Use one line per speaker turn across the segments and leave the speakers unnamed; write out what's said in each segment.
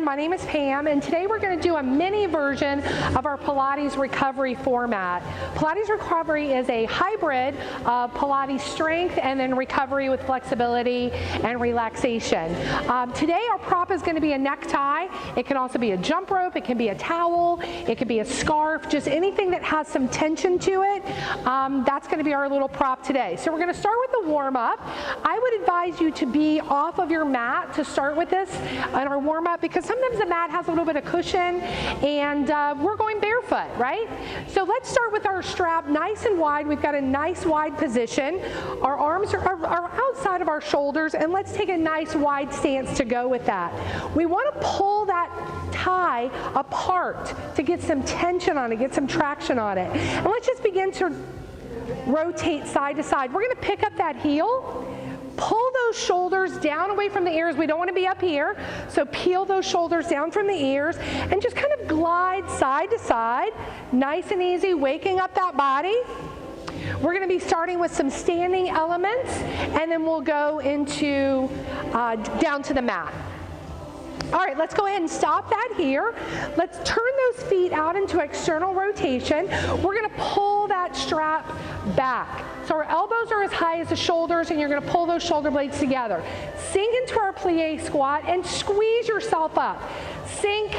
My name is Pam, and today we're going to do a mini version of our Pilates recovery format. Pilates recovery is a hybrid of Pilates strength and then recovery with flexibility and relaxation. Today our prop is going to be a necktie. It can also be a jump rope, it can be a towel, it can be a scarf, just anything that has some tension to it. That's going to be our little prop today. So we're going to start with the warm-up. I would advise you to be off of your mat to start with this in our warm-up, because sometimes the mat has a little bit of cushion and we're going barefoot, right? So let's start with our strap nice and wide. We've got a nice wide position. Our arms are outside of our shoulders, and let's take a nice wide stance to go with that. We want to pull that tie apart to get some tension on it, get some traction on it. And let's just begin to rotate side to side. We're going to pick up that heel. Pull those shoulders down away from the ears. We don't want to be up here. So peel those shoulders down from the ears and just kind of glide side to side, nice and easy, waking up that body. We're going to be starting with some standing elements, and then we'll go into down to the mat. All right, let's go ahead and stop that here. Let's turn those feet out into external rotation. We're going to pull that strap back. So our elbows are as high as the shoulders, and you're going to pull those shoulder blades together. Sink into our plie squat and squeeze yourself up. Sink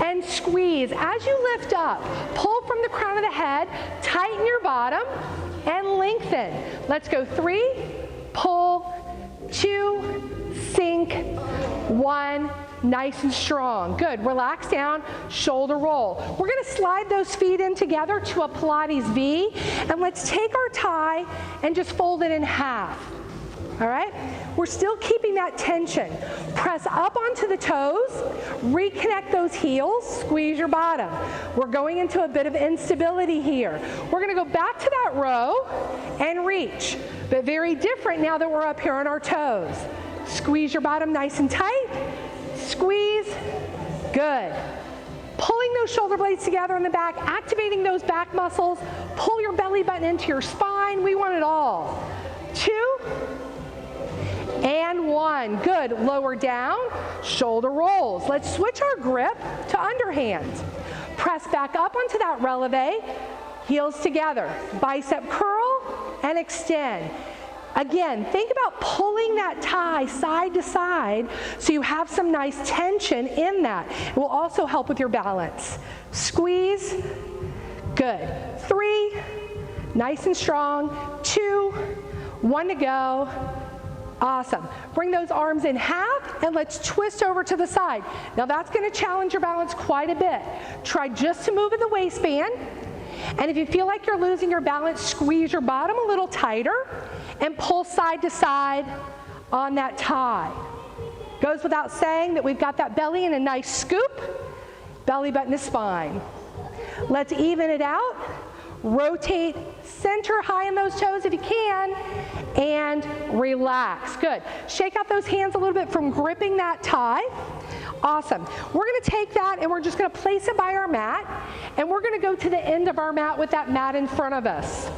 and squeeze. As you lift up, pull from the crown of the head, tighten your bottom, and lengthen. Let's go 3, pull, 2, sink, 1, nice and strong. Good. Relax down, shoulder roll. We're going to slide those feet in together to a Pilates V, and let's take our tie and just fold it in half. All right? We're still keeping that tension. Press up onto the toes, reconnect those heels, squeeze your bottom. We're going into a bit of instability here. We're going to go back to that row and reach, but very different now that we're up here on our toes. Squeeze your bottom nice and tight. Squeeze. Good. Pulling those shoulder blades together in the back, activating those back muscles. Pull your belly button into your spine. We want it all. 2 and 1. Good. Lower down, shoulder rolls. Let's switch our grip to underhand. Press back up onto that releve, heels together. Bicep curl and extend. Again, think about pulling that tie side to side so you have some nice tension in that. It will also help with your balance. Squeeze. Good. 3, nice and strong. 2, 1 to go. Awesome. Bring those arms in half and let's twist over to the side. Now that's going to challenge your balance quite a bit. Try just to move in the waistband. And if you feel like you're losing your balance, squeeze your bottom a little tighter and pull side to side on that tie. Goes without saying that we've got that belly in a nice scoop, belly button to spine. Let's even it out. Rotate center high in those toes if you can, and relax. Good. Shake out those hands a little bit from gripping that tie. Awesome. We're going to take that and we're just going to place it by our mat, and we're going to go to the end of our mat with that mat in front of us.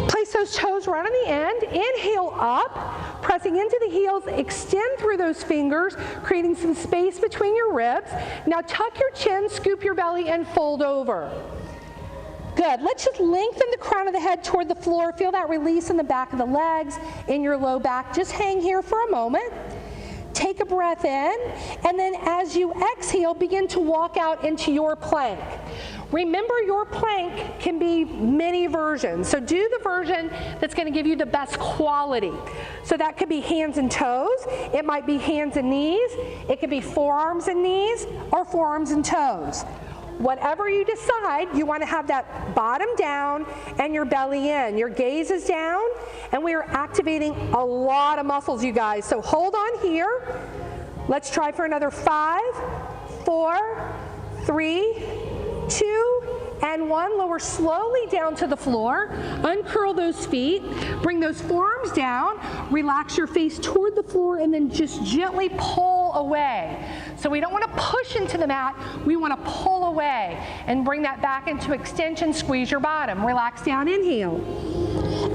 Place those toes right on the end. Inhale up, pressing into the heels, extend through those fingers, creating some space between your ribs. Now tuck your chin, scoop your belly, and fold over. Good. Let's just lengthen the crown of the head toward the floor. Feel that release in the back of the legs, in your low back. Just hang here for a moment. Take a breath in, and then as you exhale, begin to walk out into your plank. Remember, your plank can be many versions. So do the version that's going to give you the best quality. So that could be hands and toes. It might be hands and knees. It could be forearms and knees or forearms and toes. Whatever you decide, you want to have that bottom down and your belly in. Your gaze is down, and we are activating a lot of muscles, you guys. So hold on here. Let's try for another 5, 4, 3, 2, and 1. Lower slowly down to the floor. Uncurl those feet. Bring those forearms down. Relax your face toward the floor, and then just gently pull away. So we don't want to push into the mat. We want to pull away and bring that back into extension. Squeeze your bottom. Relax down. Inhale.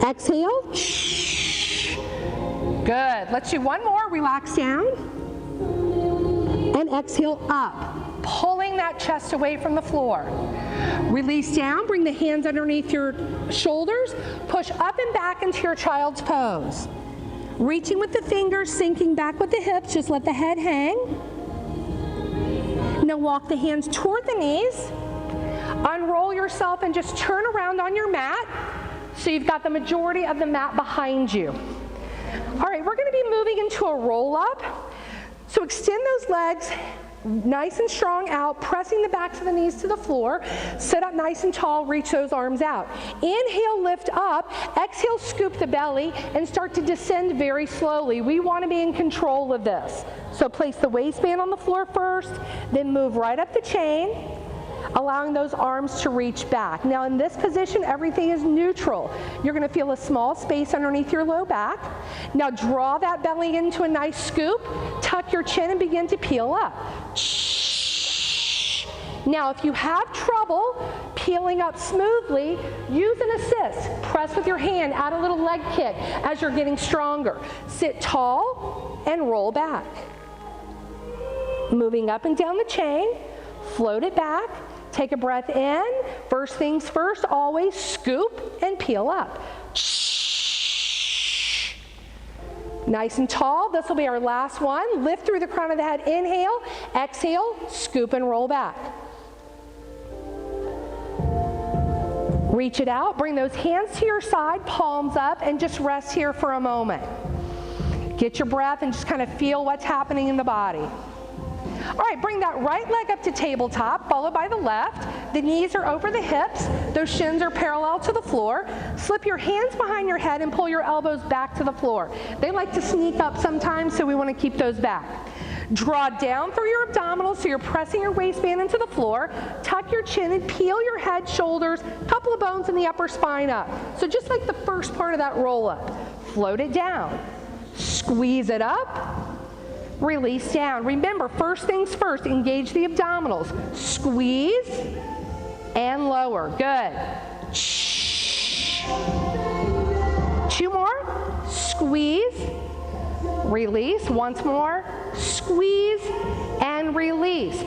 Exhale. Good. Let's do one more. Relax down. and exhale up, pulling that chest away from the floor. Release down, bring the hands underneath your shoulders, push up and back into your child's pose. Reaching with the fingers, sinking back with the hips, just let the head hang. Now walk the hands toward the knees, unroll yourself and just turn around on your mat so you've got the majority of the mat behind you. All right, we're going to be moving into a roll-up. So extend those legs nice and strong out, pressing the backs of the knees to the floor. Sit up nice and tall, reach those arms out. Inhale, lift up. Exhale, scoop the belly and start to descend very slowly. We want to be in control of this. So place the waistband on the floor first, then move right up the chain, allowing those arms to reach back. Now in this position, everything is neutral. You're going to feel a small space underneath your low back. Now draw that belly into a nice scoop, tuck your chin and begin to peel up. Now if you have trouble peeling up smoothly, use an assist. Press with your hand, add a little leg kick as you're getting stronger. Sit tall and roll back. Moving up and down the chain, float it back. Take a breath in. First things first, always scoop and peel up. Nice and tall. This will be our last one. Lift through the crown of the head. Inhale. Exhale. Scoop and roll back. Reach it out. Bring those hands to your side, palms up, and just rest here for a moment. Get your breath and just kind of feel what's happening in the body. All right, bring that right leg up to tabletop, followed by the left. The knees are over the hips. Those shins are parallel to the floor. Slip your hands behind your head and pull your elbows back to the floor. They like to sneak up sometimes, so we want to keep those back. Draw down through your abdominals so you're pressing your waistband into the floor. Tuck your chin and peel your head, shoulders, couple of bones in the upper spine up. So just like the first part of that roll up. Float it down. Squeeze it up. Release down. Remember, first things first, engage the abdominals. Squeeze and lower. Good. Two more. Squeeze. Release. Once more. Squeeze and release.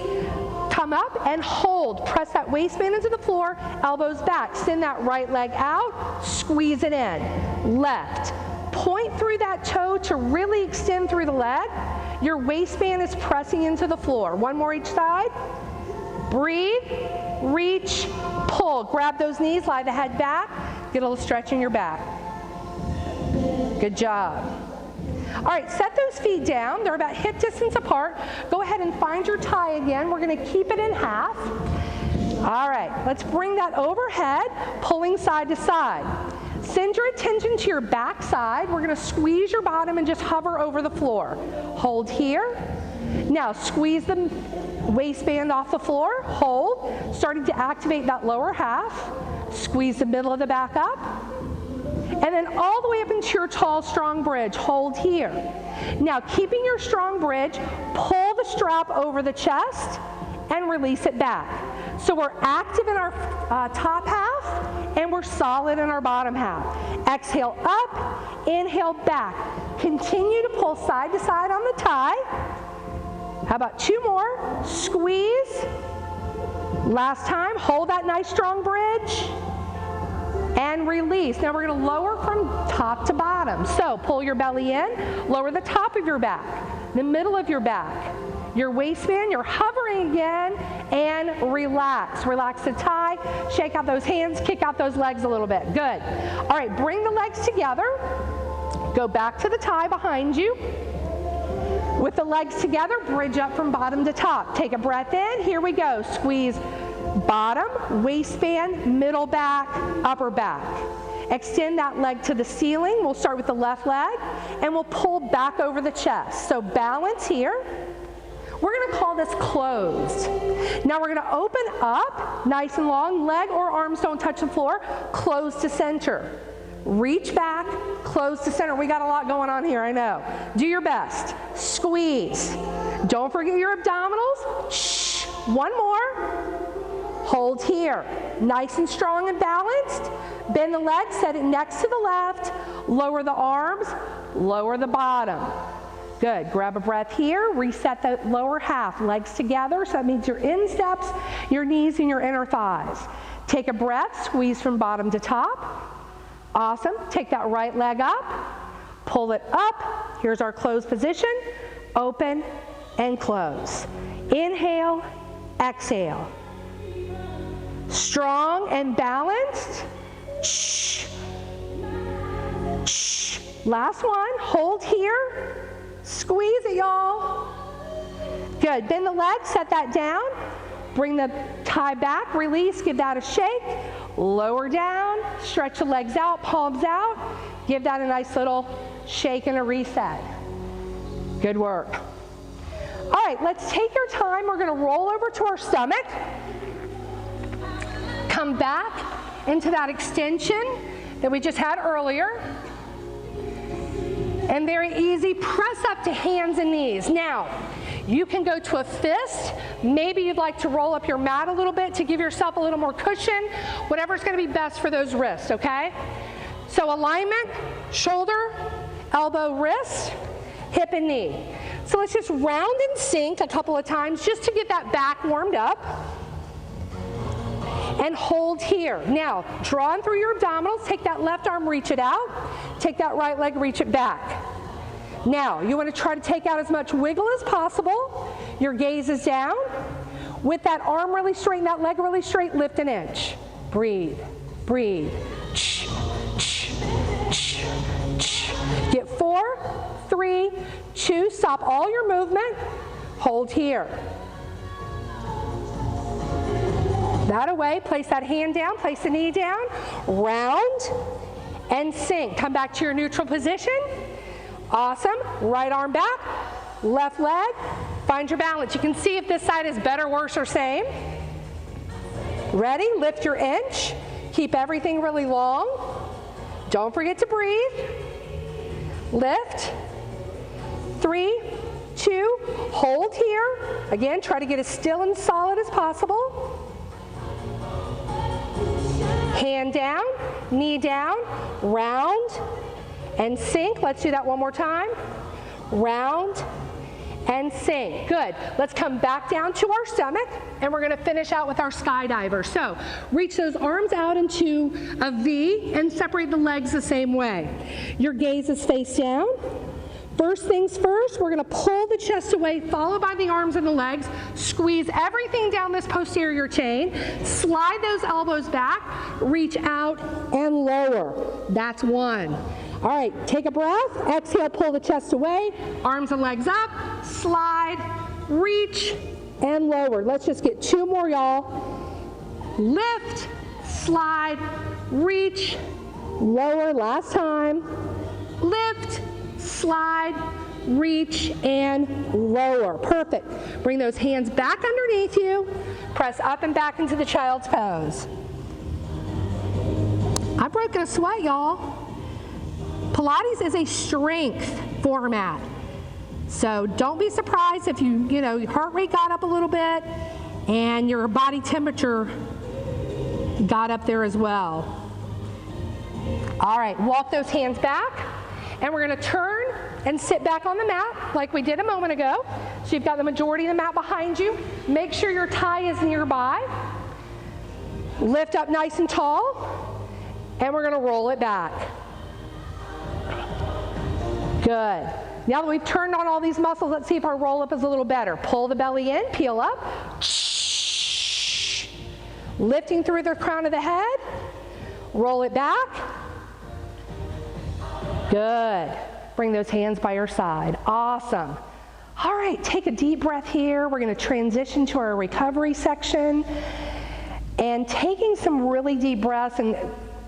Come up and hold. Press that waistband into the floor, elbows back. Send that right leg out. Squeeze it in. Left. Point through that toe to really extend through the leg. Your waistband is pressing into the floor. One more each side. Breathe, reach, pull. Grab those knees, lie the head back. Get a little stretch in your back. Good job. All right, set those feet down. They're about hip distance apart. Go ahead and find your tie again. We're going to keep it in half. All right, let's bring that overhead, pulling side to side. Send your attention to your back side. We're going to squeeze your bottom and just hover over the floor. Hold here. Now squeeze the waistband off the floor. Hold. Starting to activate that lower half. Squeeze the middle of the back up. And then all the way up into your tall, strong bridge. Hold here. Now keeping your strong bridge, pull the strap over the chest and release it back. So we're active in our top half and we're solid in our bottom half. Exhale up, inhale back. Continue to pull side to side on the tie. How about two more? Squeeze. Last time, hold that nice strong bridge. And release. Now we're going to lower from top to bottom. So pull your belly in, lower the top of your back, the middle of your back. Your waistband, you're hovering again, and relax. Relax the tie, shake out those hands, kick out those legs a little bit. Good. All right, bring the legs together. Go back to the tie behind you. With the legs together, bridge up from bottom to top. Take a breath in. Here we go. Squeeze bottom, waistband, middle back, upper back. Extend that leg to the ceiling. We'll start with the left leg, and we'll pull back over the chest. So balance here. We're going to call this closed. Now we're going to open up, nice and long, leg or arms don't touch the floor, close to center. Reach back, close to center. We got a lot going on here, I know. Do your best. Squeeze. Don't forget your abdominals. Shh. One more. Hold here. Nice and strong and balanced. Bend the leg, set it next to the left. Lower the arms, lower the bottom. Good. Grab a breath here. Reset the lower half. Legs together. So that means your insteps, your knees, and your inner thighs. Take a breath. Squeeze from bottom to top. Awesome. Take that right leg up. Pull it up. Here's our closed position. Open and close. Inhale, exhale. Strong and balanced. Last one. Hold here. Squeeze it, y'all. Good. Bend the leg. Set that down. Bring the thigh back. Release. Give that a shake. Lower down. Stretch the legs out. Palms out. Give that a nice little shake and a reset. Good work. All right, let's take your time. We're going to roll over to our stomach. Come back into that extension that we just had earlier. And very easy, press up to hands and knees. Now, you can go to a fist. Maybe you'd like to roll up your mat a little bit to give yourself a little more cushion. Whatever's going to be best for those wrists, okay? So alignment, shoulder, elbow, wrist, hip and knee. So let's just round and sink a couple of times just to get that back warmed up. And hold here. Now, draw in through your abdominals. Take that left arm, reach it out. Take that right leg, reach it back. Now, you want to try to take out as much wiggle as possible. Your gaze is down. With that arm really straight and that leg really straight, lift an inch. Breathe, breathe. Get 4, 3, 2, stop all your movement. Hold here. That away, place that hand down, place the knee down, round and sink. Come back to your neutral position. Awesome. Right arm back, left leg, find your balance. You can see if this side is better, worse, or same. Ready? Lift your inch. Keep everything really long. Don't forget to breathe. Lift. 3, 2, hold here. Again, try to get as still and solid as possible. Hand down, knee down, round and sink. Let's do that one more time. Round and sink. Good. Let's come back down to our stomach, and we're going to finish out with our skydiver. So reach those arms out into a V and separate the legs the same way. Your gaze is face down. First things first, we're going to pull the chest away, followed by the arms and the legs. Squeeze everything down this posterior chain. Slide those elbows back. Reach out and lower. That's one. All right, take a breath. Exhale, pull the chest away. Arms and legs up. Slide, reach, and lower. Let's just get 2 more, y'all. Lift, slide, reach, lower. Last time. Lift, slide, reach, and lower. Perfect. Bring those hands back underneath you. Press up and back into the child's pose. I've broken a sweat, y'all. Pilates is a strength format. So don't be surprised if your heart rate got up a little bit and your body temperature got up there as well. All right, walk those hands back. And we're going to turn and sit back on the mat like we did a moment ago. So you've got the majority of the mat behind you. Make sure your thigh is nearby. Lift up nice and tall. And we're going to roll it back. Good. Now that we've turned on all these muscles, let's see if our roll up is a little better. Pull the belly in, peel up. Lifting through the crown of the head. Roll it back. Good. Bring those hands by your side. Awesome. All right, take a deep breath here. We're going to transition to our recovery section. And taking some really deep breaths, and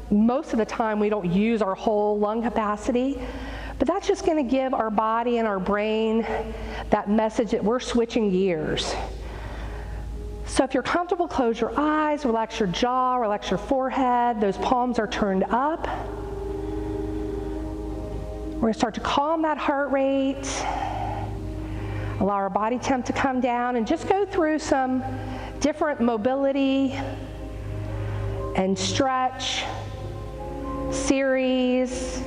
most of the time we don't use our whole lung capacity, but that's just going to give our body and our brain that message that we're switching gears. So if you're comfortable, close your eyes, relax your jaw, relax your forehead. Those palms are turned up. We're going to start to calm that heart rate, allow our body temp to come down, and just go through some different mobility and stretch series.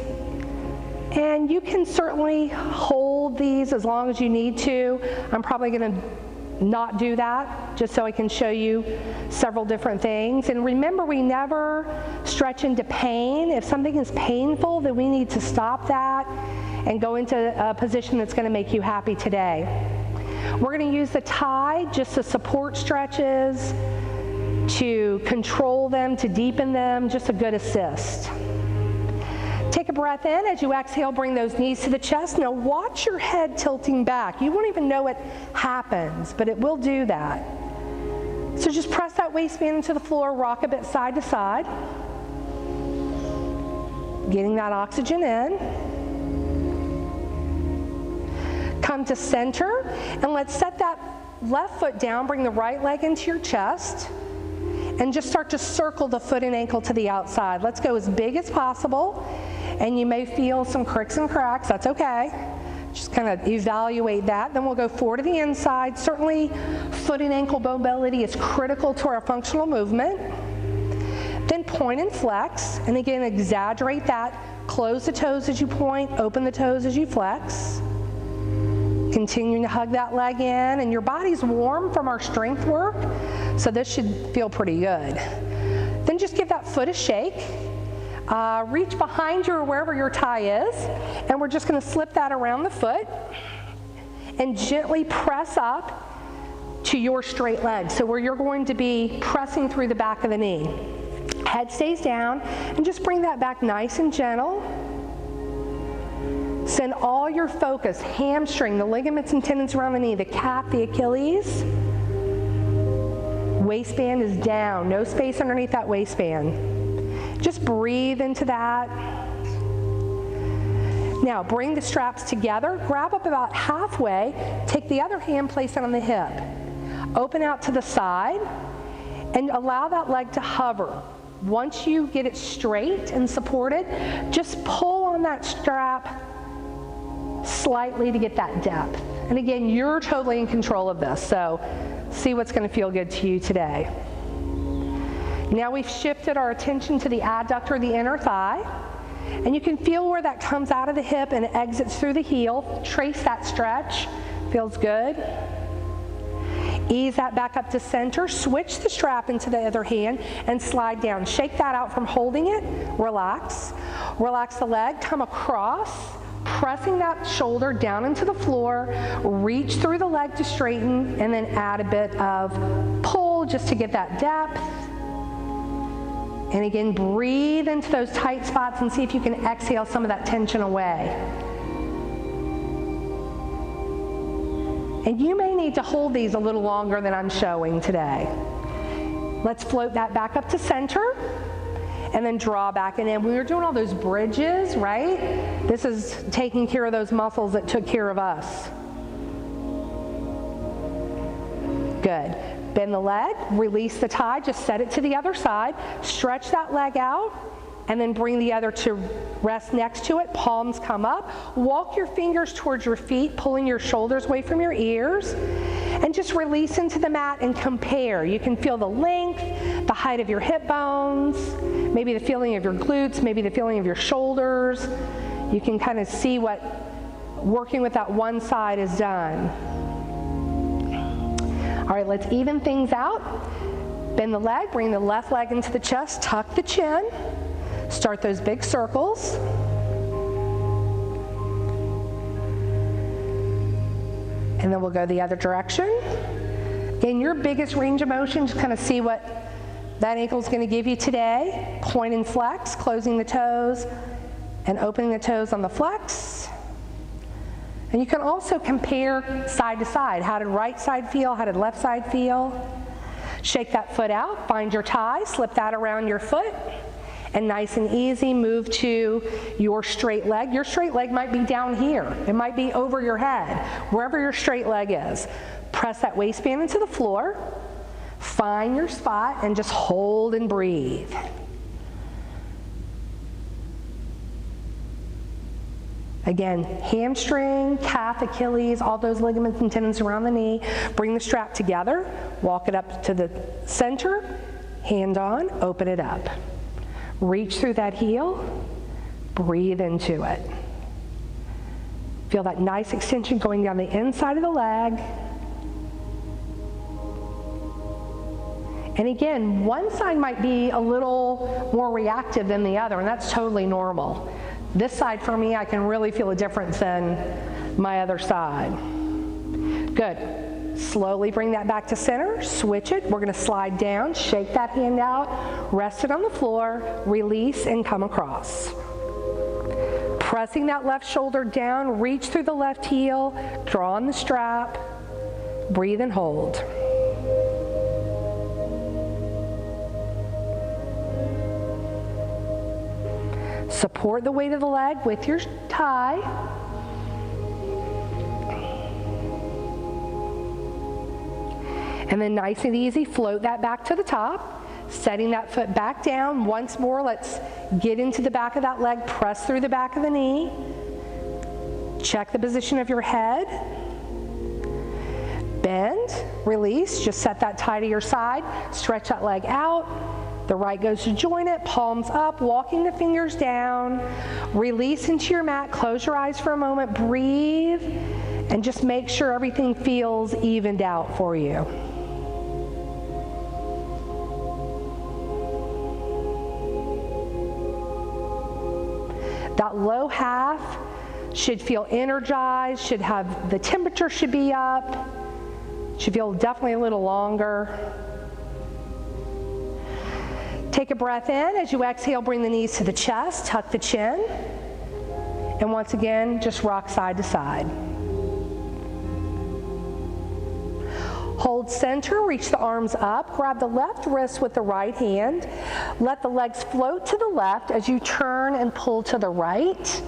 And you can certainly hold hold these as long as you need to. I'm probably going to not do that, just so I can show you several different things. And remember, we never stretch into pain. If something is painful, then we need to stop that and go into a position that's going to make you happy today. We're going to use the tie just to support stretches, to control them, to deepen them, just a good assist. Take a breath in. As you exhale, bring those knees to the chest. Now watch your head tilting back. You won't even know it happens, but it will do that. So just press that waistband into the floor, rock a bit side to side. Getting that oxygen in. Come to center, and let's set that left foot down. Bring the right leg into your chest, and just start to circle the foot and ankle to the outside. Let's go as big as possible. And you may feel some cricks and cracks, that's okay. Just kind of evaluate that. Then we'll go forward to the inside. Certainly, foot and ankle mobility is critical to our functional movement. Then point and flex, and again, exaggerate that. Close the toes as you point, open the toes as you flex. Continuing to hug that leg in, and your body's warm from our strength work, so this should feel pretty good. Then just give that foot a shake. Reach behind you or wherever your tie is, and we're just going to slip that around the foot and gently press up to your straight leg. So where you're going to be pressing through the back of the knee. Head stays down, and just bring that back nice and gentle. Send all your focus, hamstring, the ligaments and tendons around the knee, the calf, the Achilles. Waistband is down, no space underneath that waistband. Just breathe into that. Now bring the straps together, grab up about halfway, take the other hand, place it on the hip. Open out to the side and allow that leg to hover. Once you get it straight and supported, just pull on that strap slightly to get that depth. And again, you're totally in control of this, so see what's going to feel good to you today. Now we've shifted our attention to the adductor, the inner thigh, and you can feel where that comes out of the hip and exits through the heel. Trace that stretch. Feels good. Ease that back up to center. Switch the strap into the other hand and slide down. Shake that out from holding it. Relax. Relax the leg. Come across, pressing that shoulder down into the floor. Reach through the leg to straighten, and then add a bit of pull just to get that depth. And again, breathe into those tight spots and see if you can exhale some of that tension away. And you may need to hold these a little longer than I'm showing today. Let's float that back up to center and then draw back. And then we were doing all those bridges, right? This is taking care of those muscles that took care of us. Good. Bend the leg, release the tie, just set it to the other side, stretch that leg out, and then bring the other to rest next to it. Palms come up. Walk your fingers towards your feet, pulling your shoulders away from your ears, and just release into the mat and compare. You can feel the length, the height of your hip bones, maybe the feeling of your glutes, maybe the feeling of your shoulders. You can kind of see what working with that one side is done. All right, let's even things out. Bend the leg, bring the left leg into the chest, tuck the chin. Start those big circles. And then we'll go the other direction. Again, your biggest range of motion, just kind of see what that ankle is going to give you today. Point and flex, closing the toes and opening the toes on the flex. And you can also compare side to side. How did right side feel? How did left side feel? Shake that foot out, find your tie, slip that around your foot, and nice and easy, move to your straight leg. Your straight leg might be down here. It might be over your head, wherever your straight leg is. Press that waistband into the floor, find your spot, and just hold and breathe. Again, hamstring, calf, Achilles, all those ligaments and tendons around the knee. Bring the strap together, walk it up to the center, hand on, open it up. Reach through that heel, breathe into it. Feel that nice extension going down the inside of the leg. And again, one side might be a little more reactive than the other, and that's totally normal. This side for me, I can really feel a difference than my other side. Good. Slowly bring that back to center, switch it. We're gonna slide down, shake that hand out, rest it on the floor, release and come across. Pressing that left shoulder down, reach through the left heel, draw on the strap, breathe and hold. Support the weight of the leg with your thigh. And then nice and easy, float that back to the top, setting that foot back down. Once more, let's get into the back of that leg, press through the back of the knee. Check the position of your head. Bend, release, just set that tie to your side, stretch that leg out. The right goes to join it, palms up, walking the fingers down. Release into your mat, close your eyes for a moment, breathe, and just make sure everything feels evened out for you. That low half should feel energized, should have, the temperature should be up, should feel definitely a little longer. Take a breath in. As you exhale, bring the knees to the chest, tuck the chin, and once again, just rock side to side. Hold center, reach the arms up, grab the left wrist with the right hand. Let the legs float to the left as you turn and pull to the right.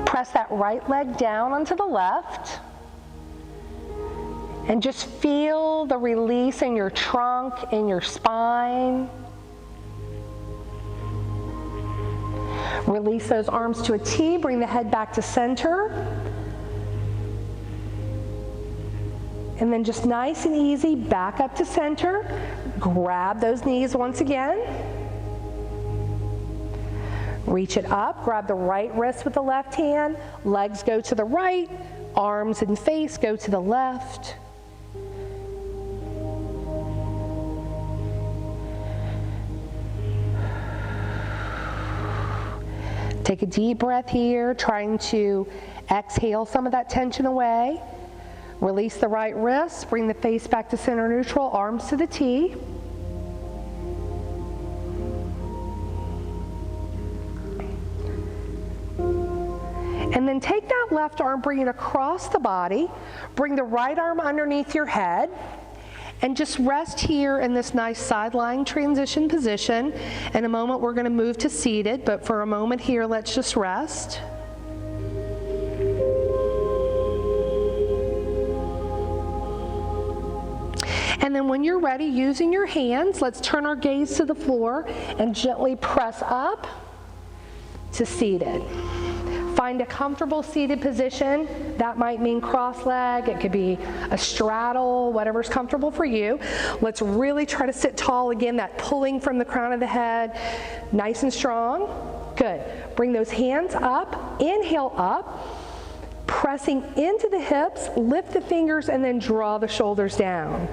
Press that right leg down onto the left. And just feel the release in your trunk, in your spine. Release those arms to a T, bring the head back to center. And then just nice and easy, back up to center. Grab those knees once again. Reach it up, grab the right wrist with the left hand. Legs go to the right, arms and face go to the left. Take a deep breath here, trying to exhale some of that tension away. Release the right wrist, bring the face back to center neutral, arms to the T. And then take that left arm, bring it across the body, bring the right arm underneath your head, and just rest here in this nice side-lying transition position. In a moment, we're going to move to seated, but for a moment here, let's just rest. And then when you're ready, using your hands, let's turn our gaze to the floor and gently press up to seated. Find a comfortable seated position. That might mean cross-leg, it could be a straddle, whatever's comfortable for you. Let's really try to sit tall again, that pulling from the crown of the head, nice and strong. Good. Bring those hands up, inhale up, pressing into the hips, lift the fingers, and then draw the shoulders down.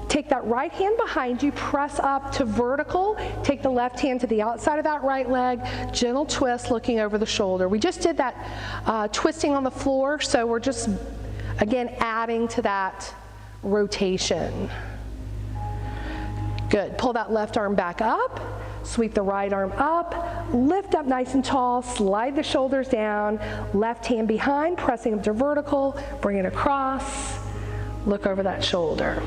Take that right hand behind you, press up to vertical. Take the left hand to the outside of that right leg, gentle twist looking over the shoulder. We just did that twisting on the floor, so we're just, again, adding to that rotation. Good. Pull that left arm back up, sweep the right arm up, lift up nice and tall, slide the shoulders down, left hand behind, pressing up to vertical, bring it across, look over that shoulder.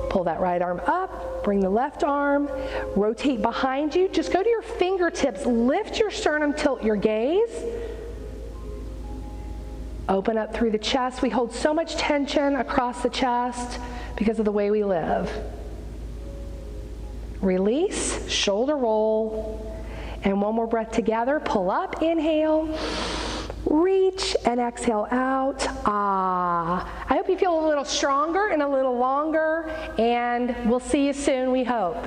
Pull that right arm up, bring the left arm, rotate behind you. Just go to your fingertips, lift your sternum, tilt your gaze. Open up through the chest. We hold so much tension across the chest because of the way we live. Release, shoulder roll, and one more breath together. Pull up, inhale, Reach and exhale out. Ah. I hope you feel a little stronger and a little longer, and we'll see you soon, we hope.